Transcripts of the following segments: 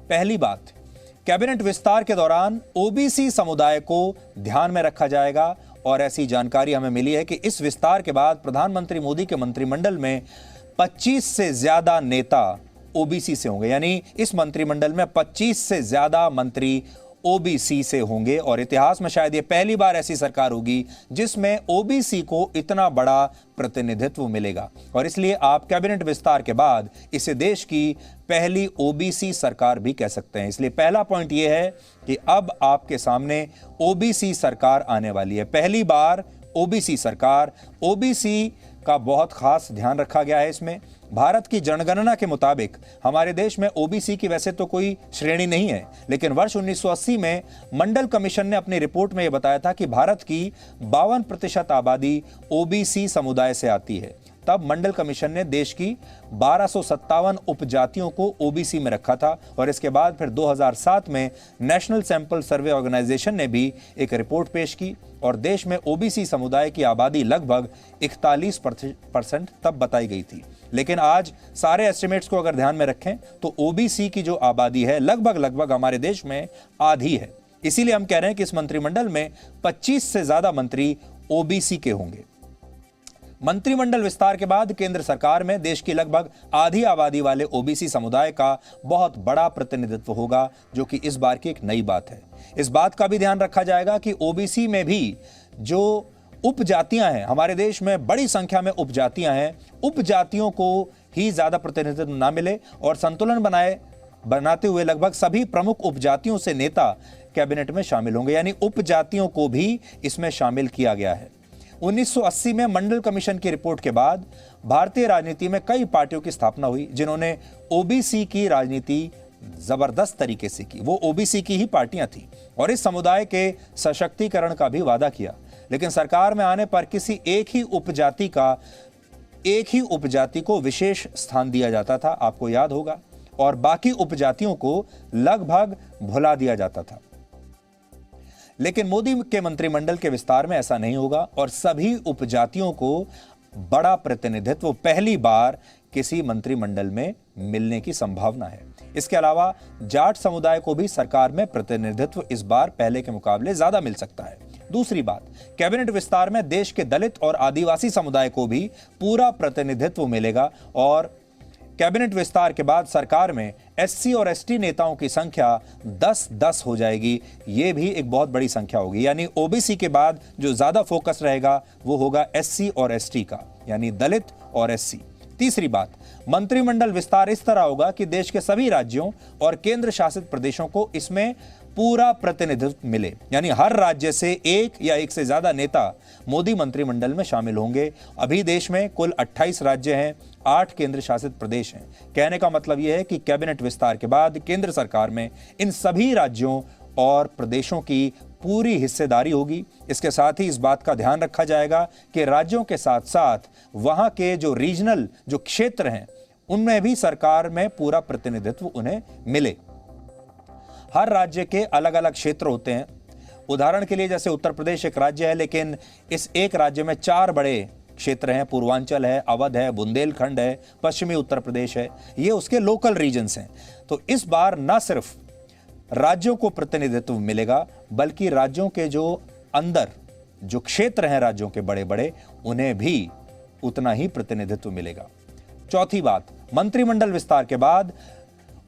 पहली बात, कैबिनेट विस्तार के दौरान ओबीसी समुदाय को ध्यान में रखा जाएगा और ऐसी जानकारी हमें मिली है कि इस विस्तार के बाद प्रधानमंत्री मोदी के मंत्रिमंडल में 25 से ज्यादा नेता ओबीसी से होंगे। यानी इस मंत्रिमंडल में 25 से ज्यादा मंत्री ओबीसी से होंगे और इतिहास में शायद ये पहली बार ऐसी सरकार होगी जिसमें ओबीसी को इतना बड़ा प्रतिनिधित्व मिलेगा। और इसलिए आप कैबिनेट विस्तार के बाद इसे देश की पहली ओबीसी सरकार भी कह सकते हैं। इसलिए पहला पॉइंट यह है कि अब आपके सामने ओबीसी सरकार आने वाली है, पहली बार ओबीसी सरकार। ओबीसी का बहुत खास ध्यान रखा गया है इसमें। भारत की जनगणना के मुताबिक हमारे देश में ओबीसी की वैसे तो कोई श्रेणी नहीं है, लेकिन वर्ष 1980 में मंडल कमीशन ने अपनी रिपोर्ट में यह बताया था कि भारत की 52% आबादी ओबीसी समुदाय से आती है। तब मंडल कमीशन ने देश की 1257 उपजातियों को ओबीसी में रखा था और इसके बाद फिर 2007 में नेशनल सैंपल सर्वे ऑर्गेनाइजेशन ने भी एक रिपोर्ट पेश की और देश में ओबीसी समुदाय की आबादी लगभग 41% तब बताई गई थी। लेकिन आज सारे एस्टिमेट्स को अगर ध्यान में रखें तो ओबीसी की जो आबादी है लगभग हमारे देश में आधी है। इसीलिए हम कह रहे हैं कि इस मंत्रिमंडल में 25 से ज्यादा मंत्री ओबीसी के होंगे। मंत्रिमंडल विस्तार के बाद केंद्र सरकार में देश की लगभग आधी आबादी वाले ओबीसी समुदाय का बहुत बड़ा प्रतिनिधित्व होगा, जो कि इस बार की एक नई बात है। इस बात का भी ध्यान रखा जाएगा कि ओबीसी में भी जो उपजातियां हैं, हमारे देश में बड़ी संख्या में उपजातियां हैं, उपजातियों को ही ज्यादा प्रतिनिधित्व ना मिले और संतुलन बनाते हुए लगभग सभी प्रमुख उपजातियों से नेता कैबिनेट में शामिल होंगे। यानी उपजातियों को भी इसमें शामिल किया गया है। 1980 में मंडल कमीशन की रिपोर्ट के बाद भारतीय राजनीति में कई पार्टियों की स्थापना हुई जिन्होंने ओबीसी की राजनीति जबरदस्त तरीके से की। वो ओबीसी की ही पार्टियां थी और इस समुदाय के सशक्तिकरण का भी वादा किया। लेकिन सरकार में आने पर किसी एक ही उपजाति को विशेष स्थान दिया जाता था, आपको याद होगा, और बाकी उपजातियों को लगभग भुला दिया जाता था। लेकिन मोदी के मंत्रिमंडल के विस्तार में ऐसा नहीं होगा और सभी उपजातियों को बड़ा प्रतिनिधित्व पहली बार किसी मंत्रिमंडल में मिलने की संभावना है। इसके अलावा जाट समुदाय को भी सरकार में प्रतिनिधित्व इस बार पहले के मुकाबले ज्यादा मिल सकता है। दूसरी बात, कैबिनेट विस्तार में देश के दलित और आदिवासी समुदाय को भी पूरा प्रतिनिधित्व मिलेगा और कैबिनेट विस्तार के बाद सरकार में एससी और एसटी नेताओं की संख्या 10-10 हो जाएगी। यह भी एक बहुत बड़ी संख्या होगी। यानी ओबीसी के बाद जो ज्यादा फोकस रहेगा वो होगा एससी और एसटी का, यानी दलित और एससी। तीसरी बात, मंत्रिमंडल विस्तार इस तरह होगा कि देश के सभी राज्यों और केंद्र शासित प्रदेशों को इसमें पूरा प्रतिनिधित्व मिले। यानी हर राज्य से एक या एक से ज्यादा नेता मोदी मंत्रिमंडल में शामिल होंगे। अभी देश में कुल 28 राज्य हैं, 8 केंद्र शासित प्रदेश हैं। कहने का मतलब यह है कि कैबिनेट विस्तार के बाद केंद्र सरकार में इन सभी राज्यों और प्रदेशों की पूरी हिस्सेदारी होगी। इसके साथ ही इस बात का ध्यान रखा जाएगा कि राज्यों के साथ साथ वहां के जो रीजनल जो क्षेत्र हैं उनमें भी सरकार में पूरा प्रतिनिधित्व उन्हें मिले। हर राज्य के अलग अलग क्षेत्र होते हैं। उदाहरण के लिए जैसे उत्तर प्रदेश एक राज्य है, लेकिन इस एक राज्य में 4 बड़े क्षेत्र हैं। पूर्वांचल है, अवध है, बुंदेलखंड है, पश्चिमी उत्तर प्रदेश है। ये उसके लोकल रीजन्स हैं। तो इस बार न सिर्फ राज्यों को प्रतिनिधित्व मिलेगा बल्कि राज्यों के जो अंदर जो क्षेत्र हैं राज्यों के बड़े बड़े, उन्हें भी उतना ही प्रतिनिधित्व मिलेगा। चौथी बात, मंत्रिमंडल विस्तार के बाद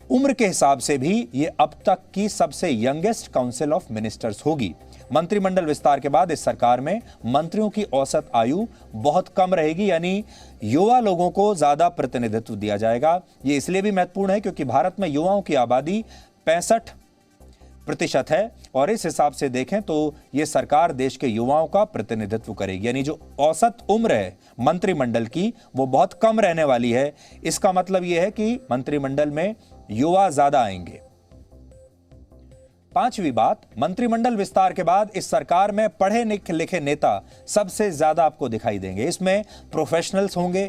उम्र के हिसाब से भी ये अब तक की सबसे यंगेस्ट काउंसिल ऑफ मिनिस्टर्स होगी। मंत्रिमंडल विस्तार के बाद इस सरकार में मंत्रियों की औसत आयु बहुत कम रहेगी, यानी युवा लोगों को ज्यादा प्रतिनिधित्व दिया जाएगा। ये इसलिए भी महत्वपूर्ण है क्योंकि भारत में युवाओं की आबादी 65% है और इस हिसाब से देखें तो यह सरकार देश के युवाओं का प्रतिनिधित्व करेगी। यानी जो औसत उम्र है मंत्रिमंडल की वो बहुत कम रहने वाली है। इसका मतलब यह है कि मंत्रिमंडल में युवा ज्यादा आएंगे। पांचवी बात, मंत्रिमंडल विस्तार के बाद इस सरकार में पढ़े लिखे नेता सबसे ज्यादा आपको दिखाई देंगे। इसमें प्रोफेशनल्स होंगे,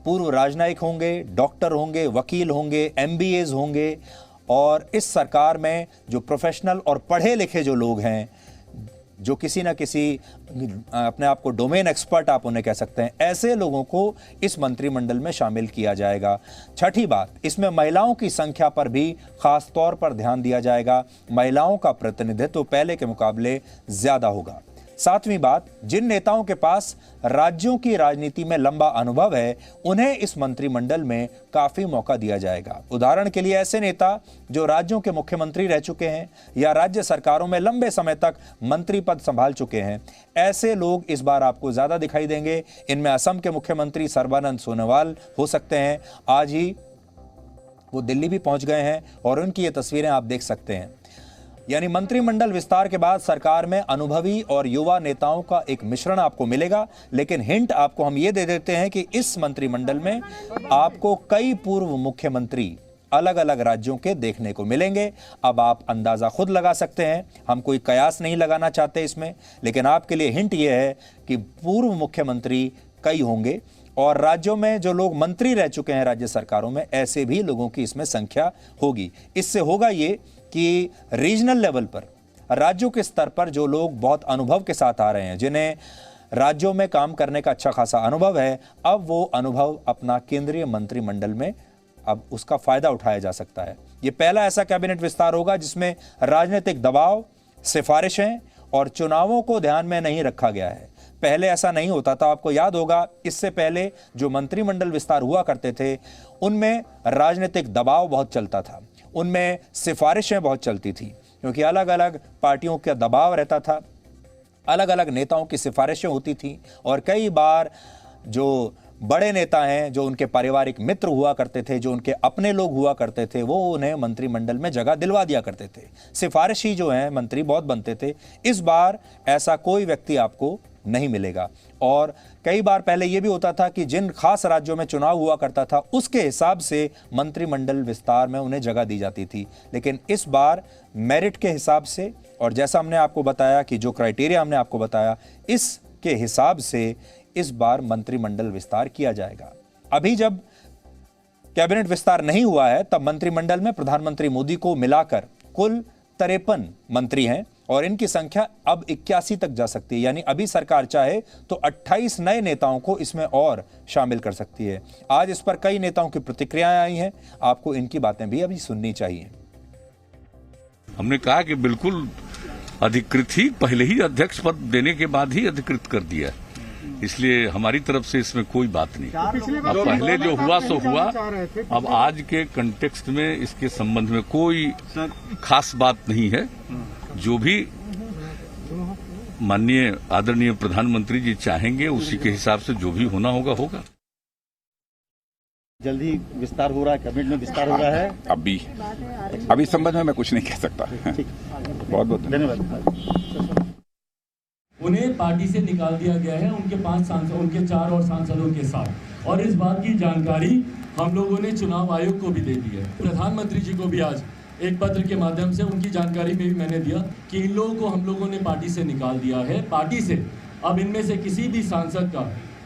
पूर्व राजनयिक होंगे, डॉक्टर होंगे, वकील होंगे, एमबीएज होंगे और इस सरकार में जो प्रोफेशनल और पढ़े लिखे जो लोग हैं जो किसी ना किसी अपने आप को डोमेन एक्सपर्ट आप उन्हें कह सकते हैं, ऐसे लोगों को इस मंत्रिमंडल में शामिल किया जाएगा। छठी बात, इसमें महिलाओं की संख्या पर भी खास तौर पर ध्यान दिया जाएगा। महिलाओं का प्रतिनिधित्व पहले के मुकाबले ज्यादा होगा। सातवीं बात, जिन नेताओं के पास राज्यों की राजनीति में लंबा अनुभव है, उन्हें इस मंत्रिमंडल में काफी मौका दिया जाएगा। उदाहरण के लिए ऐसे नेता जो राज्यों के मुख्यमंत्री रह चुके हैं या राज्य सरकारों में लंबे समय तक मंत्री पद संभाल चुके हैं, ऐसे लोग इस बार आपको ज्यादा दिखाई देंगे। इनमें असम के मुख्यमंत्री सर्बानंद सोनोवाल हो सकते हैं। आज ही वो दिल्ली भी पहुंच गए हैं और उनकी ये तस्वीरें आप देख सकते हैं। यानी मंत्रिमंडल विस्तार के बाद सरकार में अनुभवी और युवा नेताओं का एक मिश्रण आपको मिलेगा। लेकिन हिंट आपको हम ये दे देते हैं कि इस मंत्रिमंडल में आपको कई पूर्व मुख्यमंत्री अलग अलग राज्यों के देखने को मिलेंगे। अब आप अंदाजा खुद लगा सकते हैं, हम कोई कयास नहीं लगाना चाहते इसमें, लेकिन आपके लिए हिंट ये है कि पूर्व मुख्यमंत्री कई होंगे और राज्यों में जो लोग मंत्री रह चुके हैं राज्य सरकारों में, ऐसे भी लोगों की इसमें संख्या होगी। इससे होगा ये कि रीजनल लेवल पर, राज्यों के स्तर पर जो लोग बहुत अनुभव के साथ आ रहे हैं, जिन्हें राज्यों में काम करने का अच्छा खासा अनुभव है, अब वो अनुभव अपना केंद्रीय मंत्रिमंडल में अब उसका फायदा उठाया जा सकता है। ये पहला ऐसा कैबिनेट विस्तार होगा जिसमें राजनीतिक दबाव, सिफारिशें और चुनावों को ध्यान में नहीं रखा गया है। पहले ऐसा नहीं होता था। आपको याद होगा, इससे पहले जो मंत्रिमंडल विस्तार हुआ करते थे उनमें राजनीतिक दबाव बहुत चलता था, उनमें सिफारिशें बहुत चलती थी, क्योंकि अलग अलग पार्टियों का दबाव रहता था, अलग अलग नेताओं की सिफारिशें होती थी और कई बार जो बड़े नेता हैं, जो उनके पारिवारिक मित्र हुआ करते थे, जो उनके अपने लोग हुआ करते थे, वो उन्हें मंत्रिमंडल में जगह दिलवा दिया करते थे। सिफारिशी जो हैं मंत्री बहुत बनते थे। इस बार ऐसा कोई व्यक्ति आपको नहीं मिलेगा। और कई बार पहले यह भी होता था कि जिन खास राज्यों में चुनाव हुआ करता था उसके हिसाब से मंत्रिमंडल विस्तार में उन्हें जगह दी जाती थी, लेकिन इस बार मेरिट के हिसाब से और जैसा हमने आपको बताया कि जो क्राइटेरिया हमने आपको बताया, इसके हिसाब से इस बार मंत्रिमंडल विस्तार किया जाएगा। अभी जब कैबिनेट विस्तार नहीं हुआ है तब मंत्रिमंडल में प्रधानमंत्री मोदी को मिलाकर कुल 53 मंत्री हैं और इनकी संख्या अब 81 तक जा सकती है। यानी अभी सरकार चाहे तो 28 नए नेताओं को इसमें और शामिल कर सकती है। आज इस पर कई नेताओं की प्रतिक्रियाएं आई हैं, आपको इनकी बातें भी अभी सुननी चाहिए। हमने कहा कि बिल्कुल अधिकृत ही, पहले ही अध्यक्ष पद देने के बाद ही अधिकृत कर दिया, इसलिए हमारी तरफ से इसमें कोई बात नहीं। अब पहले जो हुआ सो हुआ, अब आज के कंटेक्स्ट में इसके संबंध में कोई खास बात नहीं है। जो भी माननीय आदरणीय प्रधानमंत्री जी चाहेंगे उसी के हिसाब से जो भी होना होगा होगा। जल्दी विस्तार हो रहा है, कैबिनेट में विस्तार हो रहा है। अभी संबंध में मैं कुछ नहीं कह सकता। बहुत बहुत धन्यवाद। उन्हें पार्टी से निकाल दिया गया है, उनके 5 सांसद, उनके 4 और सांसदों के साथ। और इस बात की जानकारी हम लोगों ने चुनाव आयोग को भी दे दी है। प्रधानमंत्री जी को भी आज एक पत्र के माध्यम से उनकी जानकारी में भी मैंने दिया कि इन लोगों को हम लोगों ने पार्टी से निकाल दिया है। पार्टी से अब इनमें से किसी भी सांसद का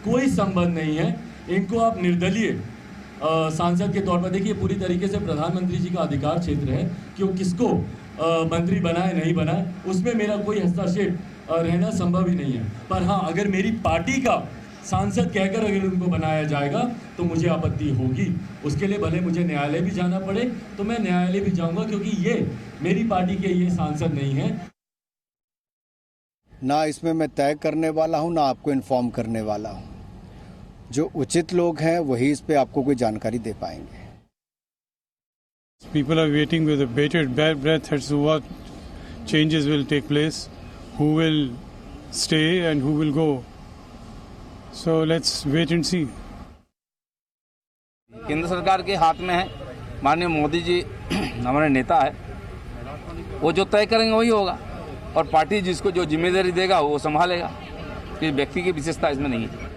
कोई संबंध नहीं है। इनको आप निर्दलीय सांसद के तौर पर देखिए, पूरी तरीके से प्रधानमंत्री जी का अधिकार क्षेत्र है कि वो किसको मंत्री बनाए नहीं बनाए, उसमें मेरा कोई हस्तक्षेप रहना संभव ही नहीं है। पर हाँ, अगर मेरी पार्टी का सांसद कहकर अगर उनको बनाया जाएगा तो मुझे आपत्ति होगी। उसके लिए भले मुझे न्यायालय भी जाना पड़े तो मैं न्यायालय भी जाऊंगा, क्योंकि ये मेरी पार्टी के ये सांसद नहीं है। ना इसमें मैं तय करने वाला हूं, ना आपको इन्फॉर्म करने वाला हूं। जो उचित लोग हैं वही इस पे आपको कोई जानकारी दे पाएंगे। People are waiting with a bated breath as to what changes will take place, who will stay and who will go. So let's wait and see. केंद्र सरकार के हाथ में है, माननीय मोदी जी हमारे नेता है, वो जो तय करेंगे वही होगा और पार्टी जिसको जो जिम्मेदारी देगा वो संभालेगा। कि व्यक्ति की विशेषता इसमें नहीं है।